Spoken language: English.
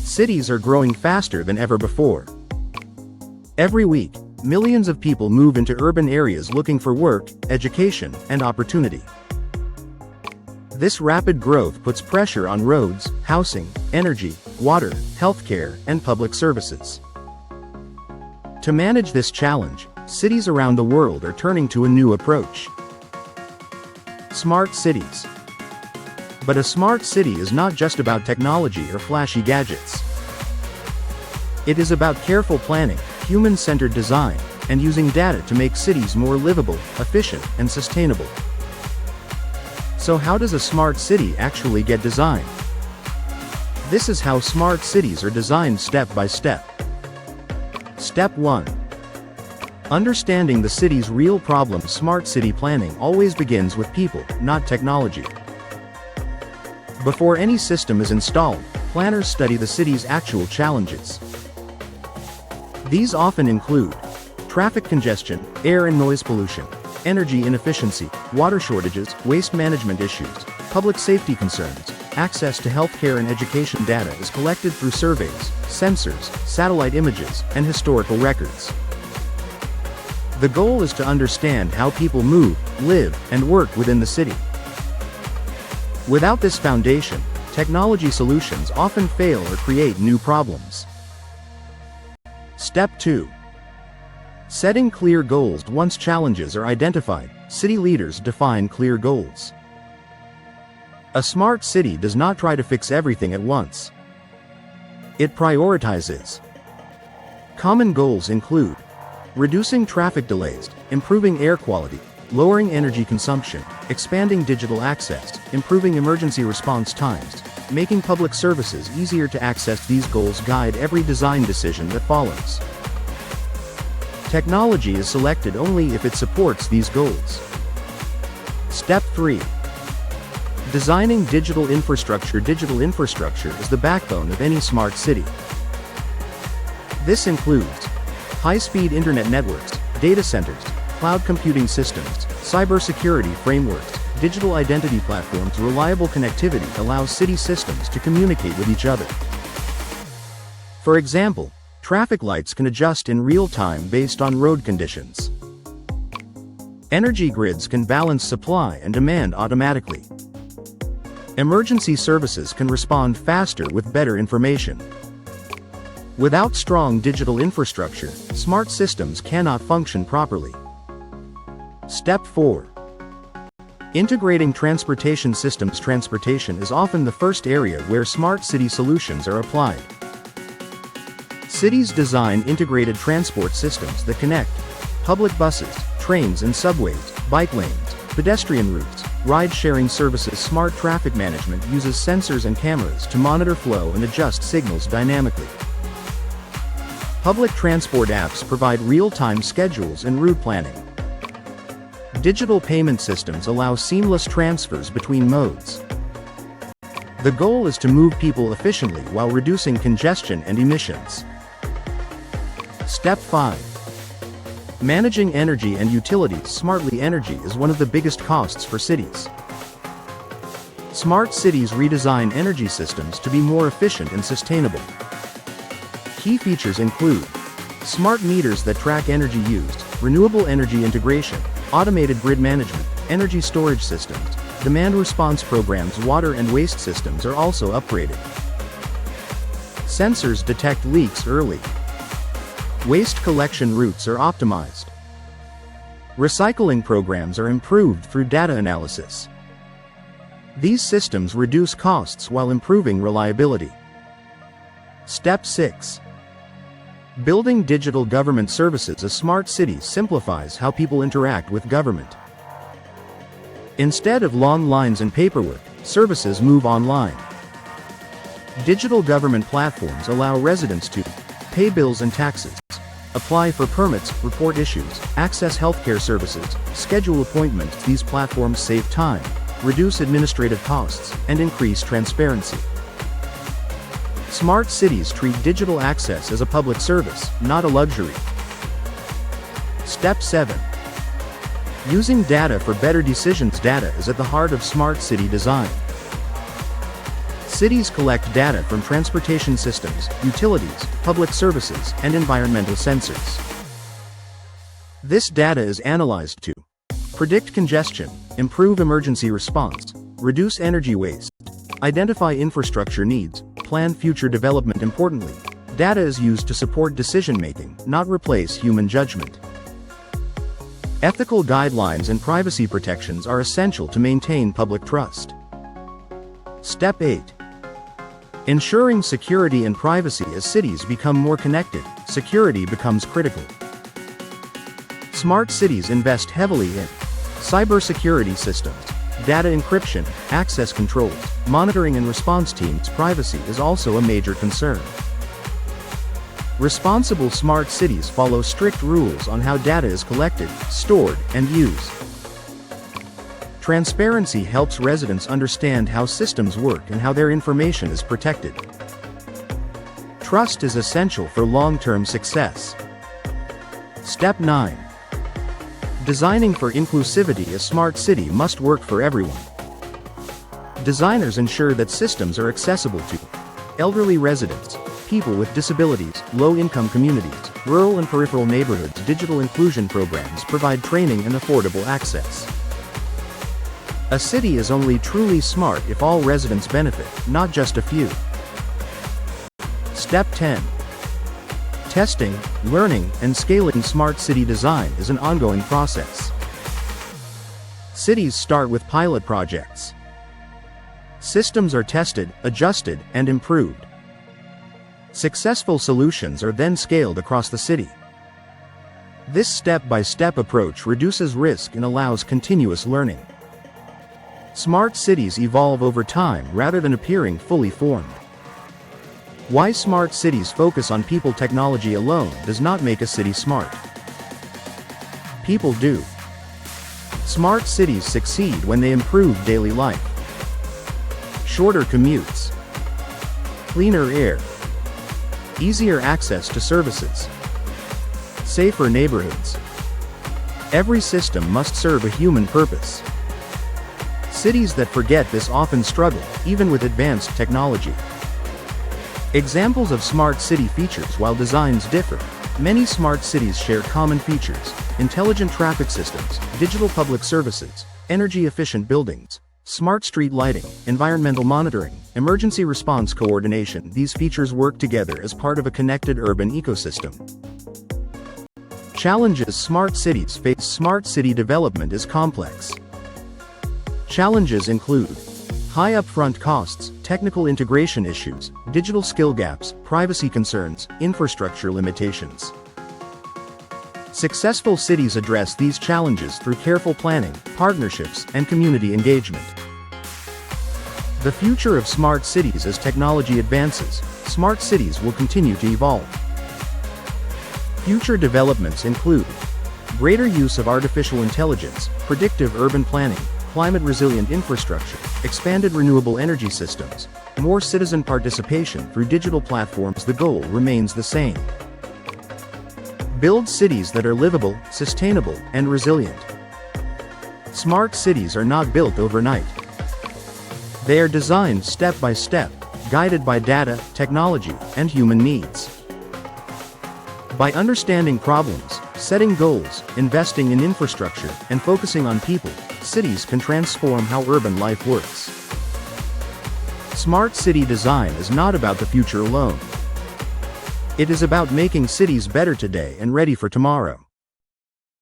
Cities are growing faster than ever before. Every week, millions of people move into urban areas looking for work, education, and opportunity. This rapid growth puts pressure on roads, housing, energy, water, healthcare, and public services. To manage this challenge, cities around the world are turning to a new approach. Smart cities. But a smart city is not just about technology or flashy gadgets. It is about careful planning, human-centered design, and using data to make cities more livable, efficient, and sustainable. So how does a smart city actually get designed? This is how smart cities are designed step by step. Step 1. Understanding the city's real problems. Smart city planning always begins with people, not technology. Before any system is installed, planners study the city's actual challenges. These often include traffic congestion, air and noise pollution, energy inefficiency, water shortages, waste management issues, public safety concerns. Access to healthcare and education data is collected through surveys, sensors, satellite images, and historical records. The goal is to understand how people move, live, and work within the city. Without this foundation, technology solutions often fail or create new problems. Step 2. Setting clear goals. Once challenges are identified, city leaders define clear goals. A smart city does not try to fix everything at once. It prioritizes. Common goals include reducing traffic delays, improving air quality, lowering energy consumption, expanding digital access, improving emergency response times, making public services easier to access. These goals guide every design decision that follows. Technology is selected only if it supports these goals. Step 3. Designing digital infrastructure. Digital infrastructure is the backbone of any smart city. This includes high-speed internet networks, data centers, cloud computing systems, cybersecurity frameworks, digital identity platforms. Reliable connectivity allows city systems to communicate with each other. For example, traffic lights can adjust in real time based on road conditions. Energy grids can balance supply and demand automatically. Emergency services can respond faster with better information. Without strong digital infrastructure, smart systems cannot function properly. Step 4. Integrating transportation systems. Transportation is often the first area where smart city solutions are applied. Cities design integrated transport systems that connect public buses, trains and subways, bike lanes, pedestrian routes, ride-sharing services. Smart traffic management uses sensors and cameras to monitor flow and adjust signals dynamically. Public transport apps provide real-time schedules and route planning. Digital payment systems allow seamless transfers between modes. The goal is to move people efficiently while reducing congestion and emissions. Step 5. Managing energy and utilities smartly. Energy is one of the biggest costs for cities. Smart cities redesign energy systems to be more efficient and sustainable. Key features include smart meters that track energy used, renewable energy integration, automated grid management, energy storage systems, demand response programs. Water and waste systems are also upgraded. Sensors detect leaks early. Waste collection routes are optimized. Recycling programs are improved through data analysis. These systems reduce costs while improving reliability. Step 6. Building digital government services. A smart city simplifies how people interact with government. Instead of long lines and paperwork, services move online. Digital government platforms allow residents to pay bills and taxes, apply for permits, report issues, access healthcare services, schedule appointments. These platforms save time, reduce administrative costs, and increase transparency. Smart cities treat digital access as a public service, not a luxury. Step 7. Using data for better decisions. Data is at the heart of smart city design. Cities collect data from transportation systems, utilities, public services, and environmental sensors. This data is analyzed to predict congestion, improve emergency response, reduce energy waste, identify infrastructure needs, plan future development. Importantly, data is used to support decision-making, not replace human judgment. Ethical guidelines and privacy protections are essential to maintain public trust. Step 8. Ensuring security and privacy. As cities become more connected, security becomes critical. Smart cities invest heavily in cybersecurity systems, data encryption, access controls, monitoring and response teams. Privacy is also a major concern. Responsible smart cities follow strict rules on how data is collected, stored, and used. Transparency helps residents understand how systems work and how their information is protected. Trust is essential for long-term success. Step 9. Designing for inclusivity. A smart city must work for everyone. Designers ensure that systems are accessible to elderly residents, people with disabilities, low-income communities, rural and peripheral neighborhoods. Digital inclusion programs provide training and affordable access. A city is only truly smart if all residents benefit, not just a few. Step 10. Testing, learning, and scaling. Smart city design is an ongoing process. Cities start with pilot projects. Systems are tested, adjusted, and improved. Successful solutions are then scaled across the city. This step-by-step approach reduces risk and allows continuous learning. Smart cities evolve over time rather than appearing fully formed. Why smart cities focus on people? Technology alone does not make a city smart. People do. Smart cities succeed when they improve daily life. Shorter commutes, cleaner air, easier access to services, safer neighborhoods. Every system must serve a human purpose. Cities that forget this often struggle, even with advanced technology. Examples of smart city features. While designs differ, many smart cities share common features: intelligent traffic systems, digital public services, energy-efficient buildings, smart street lighting, environmental monitoring, emergency response coordination. These features work together as part of a connected urban ecosystem. Challenges smart cities face. Smart city development is complex. Challenges include high upfront costs, technical integration issues, digital skill gaps, privacy concerns, infrastructure limitations. Successful cities address these challenges through careful planning, partnerships, and community engagement. The future of smart cities. As technology advances, smart cities will continue to evolve. Future developments include greater use of artificial intelligence, predictive urban planning, climate-resilient infrastructure, expanded renewable energy systems, more citizen participation through digital platforms. The goal remains the same: build cities that are livable, sustainable, and resilient. Smart cities are not built overnight. They are designed step by step, guided by data, technology, and human needs. By understanding problems, setting goals, investing in infrastructure, and focusing on people, cities can transform how urban life works. Smart city design is not about the future alone. It is about making cities better today and ready for tomorrow.